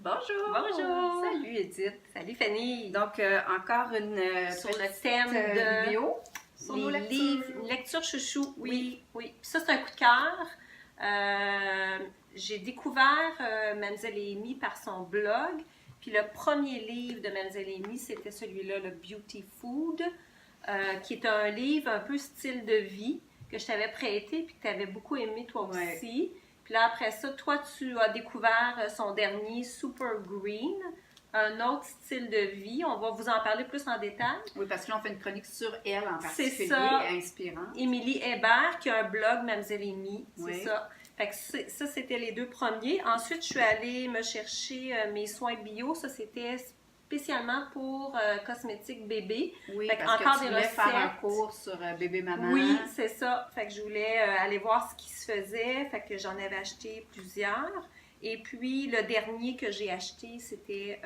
Bonjour! Bonjour! Salut Edith! Salut Fanny! Donc, encore une Sur le thème de vidéo sur nos les lectures. livres, une lecture chouchou, Oui. oui. Puis ça, c'est un coup de cœur. J'ai découvert Mademoiselle Amy par son blog. Puis le premier livre de Mademoiselle Amy, c'était celui-là, le Beauty Food, qui est un livre un peu style de vie que je t'avais prêté puis que tu avais beaucoup aimé toi aussi. Puis là, après ça, toi, tu as découvert son dernier, Super Green, un autre style de vie. On va vous en parler plus en détail. Oui, parce que là, on fait une chronique sur elle en particulier, C'est ça. inspirant. Émilie Hébert, qui a un blog, Mademoiselle Amy, c'est Oui. ça. Fait que ça, c'était les deux premiers. Ensuite, je suis allée me chercher mes soins bio. Ça, c'était spécialement pour cosmétiques bébé. Oui, Fait parce encore que tu des voulais faire un recettes. cours sur bébé-maman. Oui, c'est ça. Fait que je voulais aller voir ce qui se faisait. Fait que j'en avais acheté plusieurs. Et puis, le dernier que j'ai acheté, c'était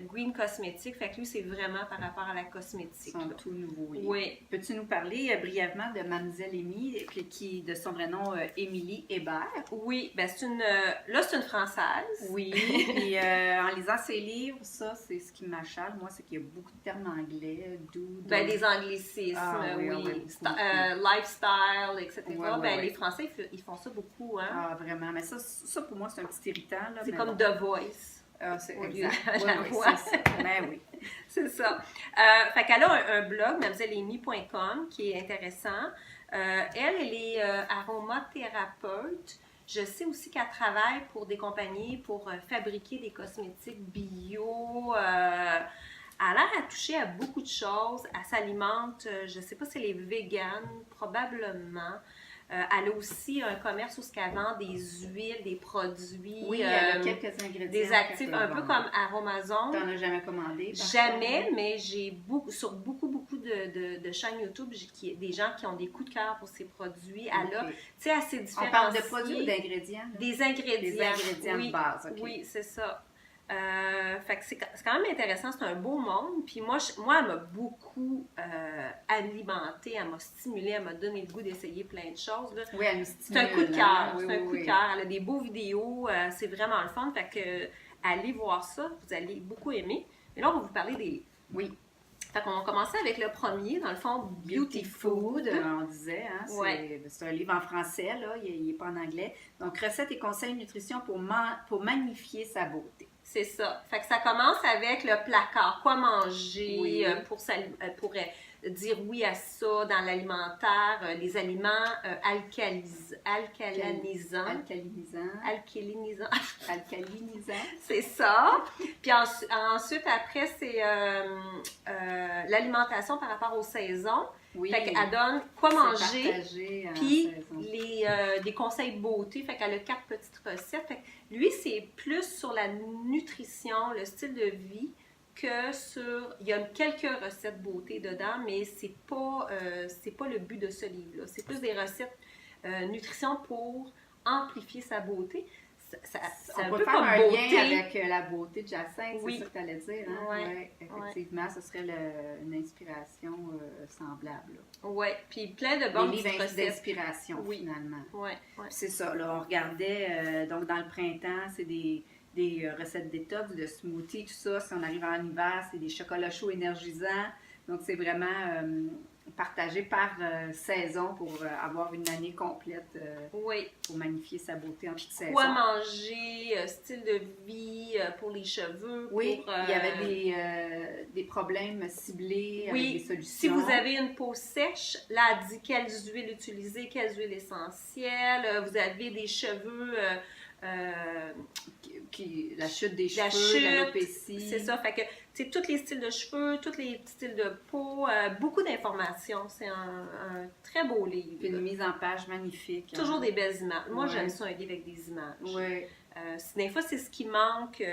Green Cosmetics. Fait que lui, c'est vraiment par rapport à la cosmétique. Ils sont tout nouveaux. Oui. Peux-tu nous parler brièvement de Mademoiselle Amy, qui de son vrai nom, Émilie Hébert? Oui, ben c'est une... là, c'est une Française. Oui, puis en lisant ses livres, ça, c'est ce qui m'achale, moi, c'est qu'il y a beaucoup de termes anglais, Ben, des anglicismes, oui. Lifestyle, etc. Ouais. Les Français, ils font ça beaucoup, hein? Ah, vraiment. Mais ça pour moi, c'est un petit irritant. Là, C'est mais comme bon. The Voice. Ah, c'est Au lieu exact. de la Oui, voix. c'est ça. Ben oui. C'est ça. Fait qu'elle a un blog, mademoisellemy.com, qui est intéressant. Elle est aromathérapeute. Je sais aussi qu'elle travaille pour des compagnies pour fabriquer des cosmétiques bio. Elle a l'air à toucher à beaucoup de choses. Elle s'alimente, je ne sais pas si elle est végane, probablement. Elle a aussi un commerce où elle vend des huiles, des produits. Oui, elle a quelques ingrédients. Des actifs, un peu comme Aromazone. T'en as jamais commandé? Jamais, mais j'ai sur beaucoup de chaînes YouTube, des gens qui ont des coups de cœur pour ces produits. Elle a, tu sais, assez différenciés. On parle de produits ou d'ingrédients? Des ingrédients. Des ingrédients de base, OK. Oui, c'est ça. Fait que c'est quand même intéressant, c'est un beau monde. Puis moi elle m'a beaucoup alimentée, elle m'a stimulée, elle m'a donné le goût d'essayer plein de choses. Là. Oui, elle nous stimule. C'est un coup de cœur, Oui, c'est un coup de cœur. Elle a des beaux vidéos, c'est vraiment le fun. Fait que allez voir ça, vous allez beaucoup aimer. Et là, on va vous parler des livres. Oui. Fait qu'on va commencer avec le premier, dans le fond, Beauty Food. On disait, hein, c'est un livre en français, là, il n'est pas en anglais. Donc, recettes et conseils nutrition pour magnifier sa beauté. C'est ça. Fait que ça commence avec le placard. Quoi manger pour dire oui à ça dans l'alimentaire. Les aliments alcalinisants. C'est ça. Puis ensuite, après, c'est l'alimentation par rapport aux saisons. Oui. Fait qu'elle donne quoi manger, puis des des conseils beauté. Fait qu'elle a 4 petites recettes. Fait que lui, c'est plus sur la nutrition, le style de vie, que sur... Il y a quelques recettes beauté dedans, mais c'est pas le but de ce livre-là. C'est plus des recettes nutrition pour amplifier sa beauté. On peut faire un lien avec la beauté de Jacinthe, c'est ça que tu allais dire. Hein? Oui, effectivement, ce serait une inspiration semblable. Oui, puis plein de bonnes livres recettes d'inspiration, finalement. Oui. C'est ça, là, on regardait, donc dans le printemps, c'est des recettes détox, de smoothies, tout ça. Si on arrive en hiver, c'est des chocolats chauds énergisants. Donc, c'est vraiment partagé par saison pour avoir une année complète pour magnifier sa beauté en toute saison. Quoi manger, style de vie pour les cheveux. Oui, il y avait des problèmes ciblés avec des solutions. Si vous avez une peau sèche, là, elle dit quelles huiles utiliser, quelles huiles essentielles. Vous avez des cheveux... la chute des cheveux, l'alopécie. C'est ça, fait que c'est tous les styles de cheveux, tous les styles de peau, beaucoup d'informations. C'est un très beau livre. Puis une mise en page magnifique. Toujours des belles images. Moi, j'aime ça, un livre avec des images. Oui. Des fois, c'est ce qui manque.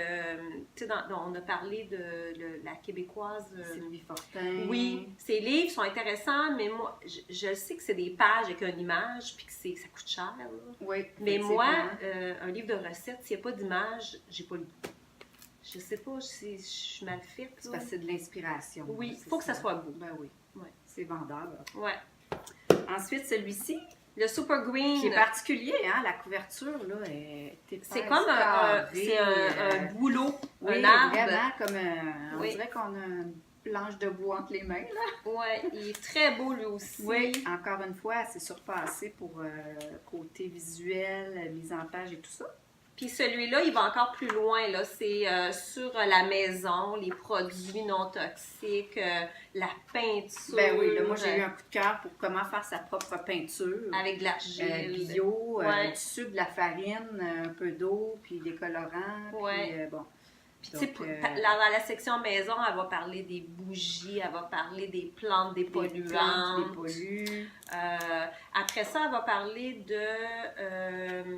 On a parlé de la québécoise. Sylvie Fortin. Oui, ces livres sont intéressants, mais moi, je sais que c'est des pages avec une image, puis que ça coûte cher. Là. Oui. Mais moi, un livre de recettes, s'il n'y a pas d'image, j'ai pas le goût. Je sais pas si je suis mal faite. C'est parce que c'est de l'inspiration. Oui, il faut que ça soit beau. Ben oui. Ouais. C'est vendeur. Ouais. Ensuite, celui-ci, Le Super Green. Qui est particulier, hein? La couverture, là, est épaisse, C'est comme carrée, un bouleau, oui, un arbre. vraiment, comme on dirait qu'on a une planche de bois entre les mains, là. Oui, il est très beau lui aussi. Oui, encore une fois, c'est surpassé pour côté visuel, mise en page et tout ça. Puis celui-là, il va encore plus loin, là. C'est sur la maison, les produits non toxiques, la peinture. Ben oui, là, moi, j'ai eu un coup de cœur pour comment faire sa propre peinture. Avec de l'argile. Bio, du sucre, de la farine, un peu d'eau, puis des colorants. Ouais. Puis, bon. Puis, tu sais, dans la section maison, elle va parler des bougies, elle va parler des plantes dépolluantes. Des pollues. Après ça, elle va parler de...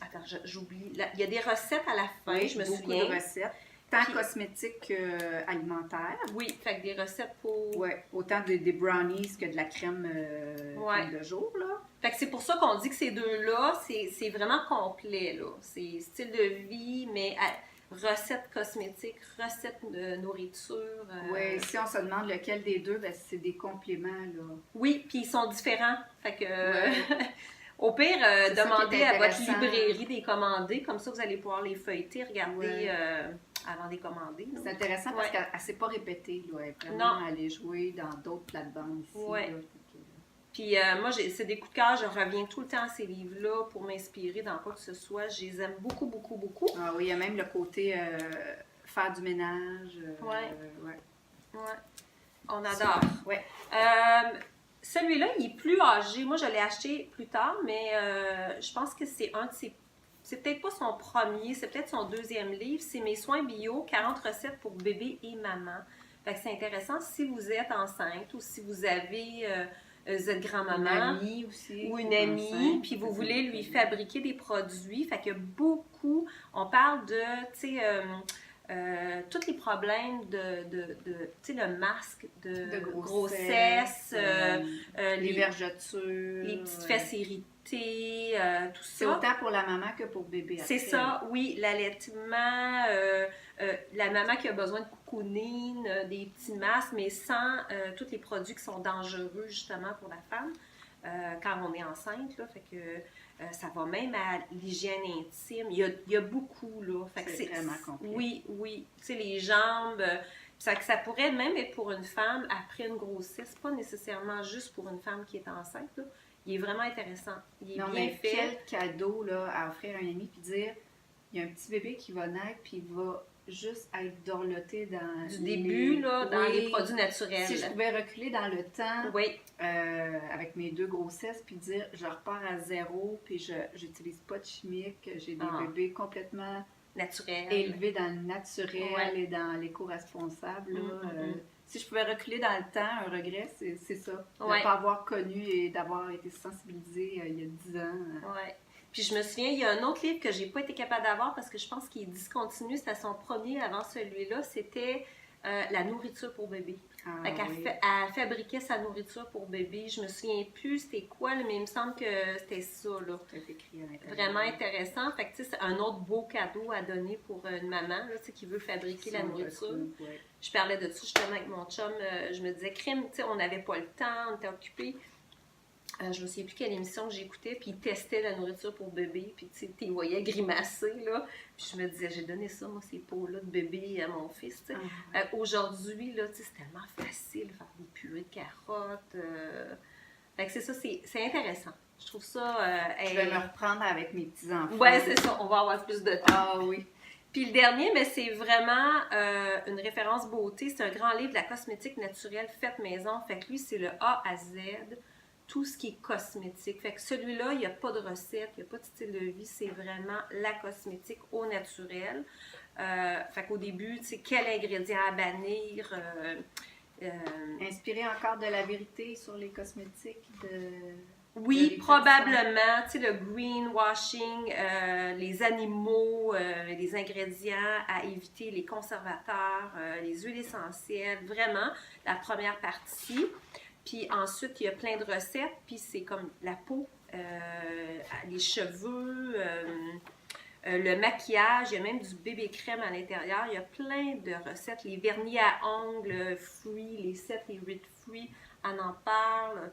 attends, j'oublie. Il y a des recettes à la fin, Oui, je me beaucoup souviens. de recettes. Tant cosmétiques qu'alimentaires. Oui, fait que des recettes pour... Oui, autant des brownies que de la crème, crème de jour, là. Fait que c'est pour ça qu'on dit que ces deux-là, c'est vraiment complet, là. C'est style de vie, mais... recettes cosmétiques, recettes de nourriture. Oui, si on se demande lequel des deux, ben, c'est des compléments, là. Oui, puis ils sont différents. Fait que, au pire, demandez à votre librairie de les commander. Comme ça, vous allez pouvoir les feuilleter, regarder avant de les commander. C'est intéressant parce qu'elle ne s'est pas répétée, là. Elle est vraiment allée jouer dans d'autres plates-bandes ici. Ouais. Là. Puis moi, c'est des coups de cœur. Je reviens tout le temps à ces livres-là pour m'inspirer dans quoi que ce soit. Je les aime beaucoup, beaucoup, beaucoup. Ah oui, il y a même le côté faire du ménage. Ouais. On adore. Ouais. Celui-là, il est plus âgé. Moi, je l'ai acheté plus tard, mais je pense que c'est un de ses... C'est peut-être pas son premier, c'est peut-être son deuxième livre. C'est Mes soins bio, 40 recettes pour bébé et maman. Fait que c'est intéressant si vous êtes enceinte ou si vous avez... vous êtes grand-maman, une amie aussi, ou une amie, puis vous voulez lui fabriquer des produits. Fait que beaucoup, on parle de, tu sais, tous les problèmes de tu sais, le masque de grossesse, les vergetures, les petites fesses irritées, tout ça. C'est autant pour la maman que pour le bébé. C'est ça, oui, l'allaitement, la maman qui a besoin de cocooning, des petits masques, mais sans tous les produits qui sont dangereux justement pour la femme quand on est enceinte. Là, fait que ça va même à l'hygiène intime. Il y a beaucoup, là. Fait que c'est vraiment complet. Oui. Tu sais, les jambes, ça pourrait même être pour une femme après une grossesse, pas nécessairement juste pour une femme qui est enceinte, là. Il est vraiment intéressant. Il est bien fait. Quel cadeau là, à offrir à un ami, puis dire, il y a un petit bébé qui va naître, puis il va juste être dorloté dans... Du début, là, dans les produits naturels. Si je pouvais reculer dans le temps, oui. avec mes 2 grossesses, puis dire, je repars à zéro, puis je n'utilise pas de chimique, j'ai des bébés complètement élevés dans le naturel et dans l'éco-responsable, si je pouvais reculer dans le temps, un regret, c'est ça. De ne pas avoir connu et d'avoir été sensibilisée il y a 10 ans. Oui. Puis je me souviens, il y a un autre livre que j'ai pas été capable d'avoir parce que je pense qu'il est discontinu. C'était son premier avant celui-là. C'était La nourriture pour bébé. Elle fabriquait sa nourriture pour bébé. Je me souviens plus c'était quoi, mais il me semble que c'était ça. Là. Vraiment intéressant. Fait que, c'est un autre beau cadeau à donner pour une maman là, qui veut fabriquer la nourriture. Je parlais de ça justement avec mon chum. Je me disais, crime, on n'avait pas le temps, on était occupés. Je ne me souviens plus quelle émission que j'écoutais, puis il testait la nourriture pour bébé, puis tu les voyais grimacer, là. Puis je me disais, j'ai donné ça, moi, ces pots-là de bébé à mon fils, tu sais. Aujourd'hui, là, c'est tellement facile de faire des purées de carottes. Fait que c'est ça, c'est intéressant. Je trouve ça... je vais me reprendre avec mes petits-enfants. Ouais, c'est ça, on va avoir plus de temps. Ah oui. Puis le dernier, mais c'est vraiment une référence beauté. C'est un grand livre de la cosmétique naturelle faite maison. Fait que lui, c'est le A à Z. Tout ce qui est cosmétique. Fait que celui-là, il n'y a pas de recette, il n'y a pas de style de vie, c'est vraiment la cosmétique au naturel. Fait qu'au début, tu sais, quel ingrédient à bannir. Inspiré encore de la vérité sur les cosmétiques Oui, probablement. Tu sais, le greenwashing, les animaux, les ingrédients à éviter, les conservateurs, les huiles essentielles, vraiment, la première partie. Puis ensuite, il y a plein de recettes, puis c'est comme la peau, les cheveux, le maquillage, il y a même du bébé crème à l'intérieur. Il y a plein de recettes, les vernis à ongles, fruits, les 7 et 8 fruits, on en parle.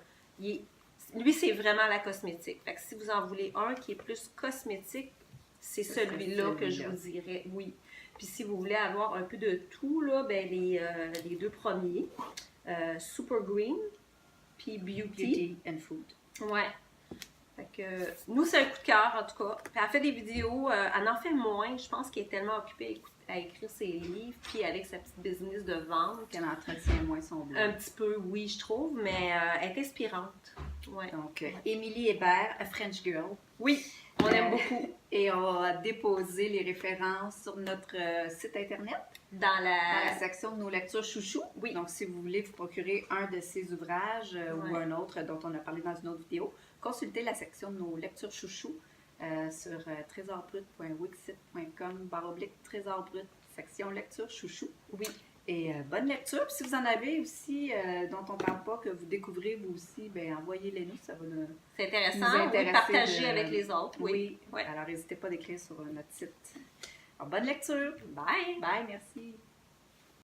lui, c'est vraiment la cosmétique. Fait que si vous en voulez un qui est plus cosmétique, c'est celui-là que je vous dirais, oui. Puis si vous voulez avoir un peu de tout, là, ben les deux premiers, Super Green, puis Beauty and Food. Ouais. Fait que, nous, c'est un coup de cœur, en tout cas. Puis elle fait des vidéos, elle en fait moins. Je pense qu'elle est tellement occupée à écrire ses livres, puis avec sa petite business de vente. Qu'elle entretient moins son blog. Un petit peu, oui, je trouve, mais elle est inspirante. Ouais. Donc, Émilie Hébert, A French Girl. Oui, on aime beaucoup. Et on va déposer les références sur notre site Internet. Dans la section de nos lectures chouchou. Oui. Donc, si vous voulez vous procurer un de ces ouvrages ou un autre dont on a parlé dans une autre vidéo, consultez la section de nos lectures chouchou sur trésorbrut.wixsite.com/trésorbrut, section lecture chouchou. Oui. Et bonne lecture. Puis si vous en avez aussi dont on ne parle pas, que vous découvrez vous aussi, ben envoyez-les nous. Ça va nous C'est intéressant. nous intéresser Partager avec les autres. Oui. Ouais. Alors, n'hésitez pas à d'écrire sur notre site. Alors, bonne lecture. Bye. Bye, merci.